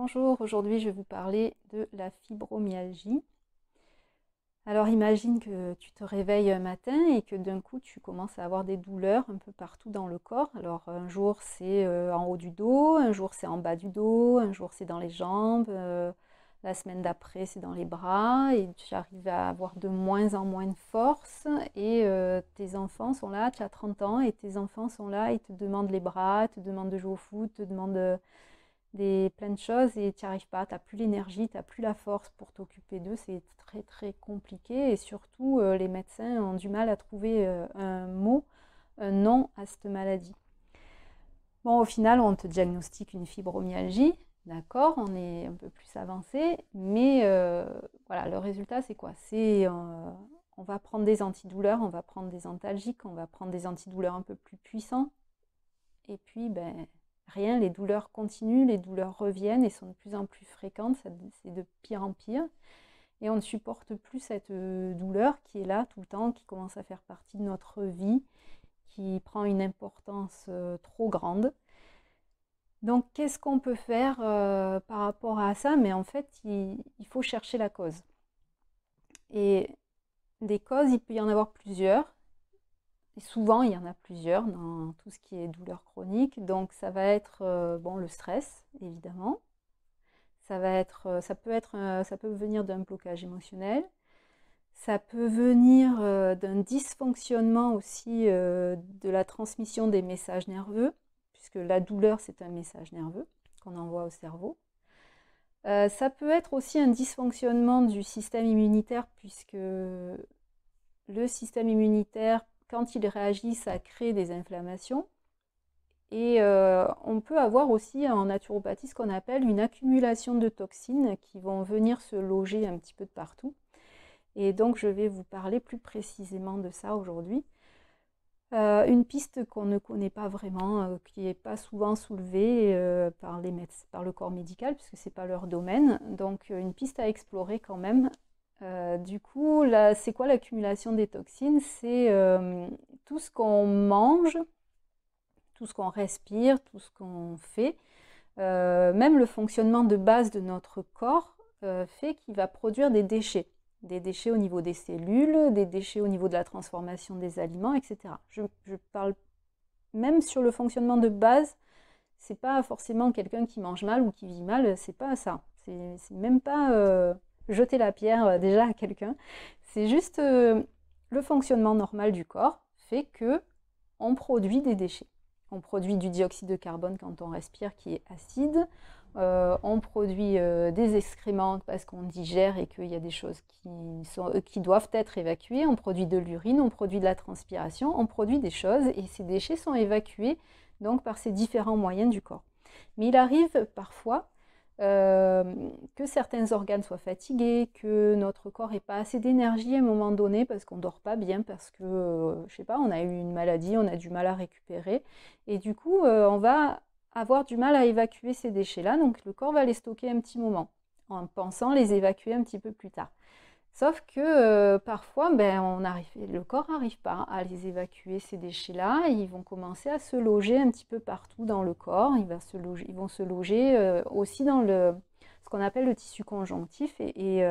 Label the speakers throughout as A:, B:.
A: Bonjour, aujourd'hui je vais vous parler de la fibromyalgie. Alors imagine que tu te réveilles un matin et que d'un coup tu commences à avoir des douleurs un peu partout dans le corps. Alors un jour c'est en haut du dos, un jour c'est en bas du dos, un jour c'est dans les jambes, la semaine d'après c'est dans les bras et tu arrives à avoir de moins en moins de force et tes enfants sont là, tu as 30 ans et tes enfants sont là, ils te demandent les bras, te demandent de jouer au foot, te demandent plein de choses et tu n'y arrives pas, tu n'as plus l'énergie, tu n'as plus la force pour t'occuper d'eux, c'est très très compliqué et surtout les médecins ont du mal à trouver un mot, un nom à cette maladie. Bon, au final, on te diagnostique une fibromyalgie, d'accord, on est un peu plus avancé, mais voilà, le résultat c'est quoi? On va prendre des antidouleurs, on va prendre des antalgiques, on va prendre des antidouleurs un peu plus puissants, et puis rien, les douleurs continuent, les douleurs reviennent et sont de plus en plus fréquentes, c'est de pire en pire. Et on ne supporte plus cette douleur qui est là tout le temps, qui commence à faire partie de notre vie, qui prend une importance trop grande. Donc qu'est-ce qu'on peut faire par rapport à ça? Mais en fait, il faut chercher la cause. Et des causes, il peut y en avoir plusieurs. Et souvent, il y en a plusieurs dans tout ce qui est douleur chronique. Donc, ça va être bon, le stress, évidemment. Ça peut venir d'un blocage émotionnel. Ça peut venir d'un dysfonctionnement aussi de la transmission des messages nerveux, puisque la douleur, c'est un message nerveux qu'on envoie au cerveau. Ça peut être aussi un dysfonctionnement du système immunitaire, puisque le système immunitaire, quand il réagit, ça crée des inflammations. Et on peut avoir aussi en naturopathie ce qu'on appelle une accumulation de toxines qui vont venir se loger un petit peu de partout. Et donc je vais vous parler plus précisément de ça aujourd'hui. Une piste qu'on ne connaît pas vraiment, qui n'est pas souvent soulevée par le corps médical, puisque ce n'est pas leur domaine. Donc une piste à explorer quand même. Du coup, c'est quoi l'accumulation des toxines? C'est tout ce qu'on mange, tout ce qu'on respire, tout ce qu'on fait, même le fonctionnement de base de notre corps fait qu'il va produire des déchets. Des déchets au niveau des cellules, des déchets au niveau de la transformation des aliments, etc. Je parle même sur le fonctionnement de base, c'est pas forcément quelqu'un qui mange mal ou qui vit mal, c'est pas ça. C'est même pas jeter la pierre déjà à quelqu'un. C'est juste le fonctionnement normal du corps fait que on produit des déchets. On produit du dioxyde de carbone quand on respire qui est acide. On produit des excréments parce qu'on digère et qu'il y a des choses qui doivent être évacuées. On produit de l'urine, on produit de la transpiration, on produit des choses et ces déchets sont évacués donc par ces différents moyens du corps. Mais il arrive parfois que certains organes soient fatigués, que notre corps n'ait pas assez d'énergie à un moment donné parce qu'on ne dort pas bien, parce que, je sais pas, on a eu une maladie, on a du mal à récupérer. Et du coup, on va avoir du mal à évacuer ces déchets-là, donc le corps va les stocker un petit moment, en pensant les évacuer un petit peu plus tard. Sauf que parfois, le corps n'arrive pas à les évacuer, ces déchets-là, et ils vont commencer à se loger un petit peu partout dans le corps. Ils vont se loger aussi dans ce qu'on appelle le tissu conjonctif et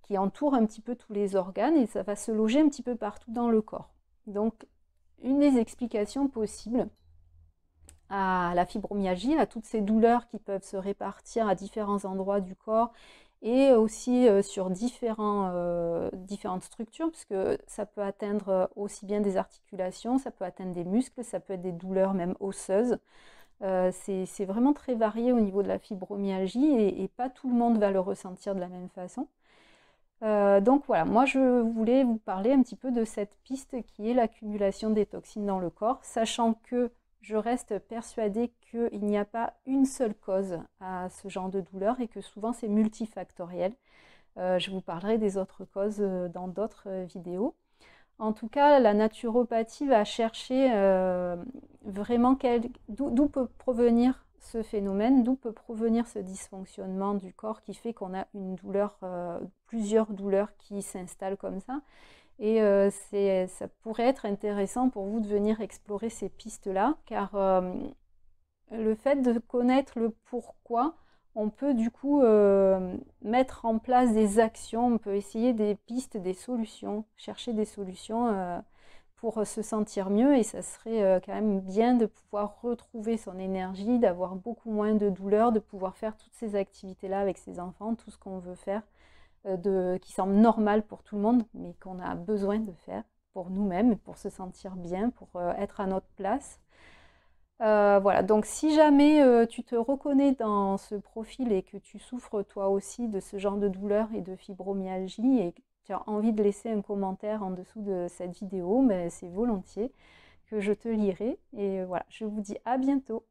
A: qui entoure un petit peu tous les organes, et ça va se loger un petit peu partout dans le corps. Donc, une des explications possibles à la fibromyalgie, à toutes ces douleurs qui peuvent se répartir à différents endroits du corps, et aussi sur différentes structures, puisque ça peut atteindre aussi bien des articulations, ça peut atteindre des muscles, ça peut être des douleurs même osseuses. C'est vraiment très varié au niveau de la fibromyalgie et pas tout le monde va le ressentir de la même façon. Donc voilà, moi je voulais vous parler un petit peu de cette piste qui est l'accumulation des toxines dans le corps, sachant que je reste persuadée qu'il n'y a pas une seule cause à ce genre de douleur et que souvent c'est multifactoriel. Je vous parlerai des autres causes dans d'autres vidéos. En tout cas, la naturopathie va chercher vraiment d'où peut provenir ce phénomène, d'où peut provenir ce dysfonctionnement du corps qui fait qu'on a une douleur, plusieurs douleurs qui s'installent comme ça. Et ça pourrait être intéressant pour vous de venir explorer ces pistes-là, car le fait de connaître le pourquoi on peut du coup mettre en place des actions, on peut essayer des pistes, des solutions, chercher des solutions pour se sentir mieux et ça serait quand même bien de pouvoir retrouver son énergie, d'avoir beaucoup moins de douleur, de pouvoir faire toutes ces activités-là avec ses enfants, tout ce qu'on veut faire, qui semble normal pour tout le monde, mais qu'on a besoin de faire pour nous-mêmes, pour se sentir bien, pour être à notre place. Voilà, donc si jamais tu te reconnais dans ce profil et que tu souffres toi aussi de ce genre de douleur et de fibromyalgie et que tu as envie de laisser un commentaire en dessous de cette vidéo, mais c'est volontiers que je te lirai. Et voilà, je vous dis à bientôt.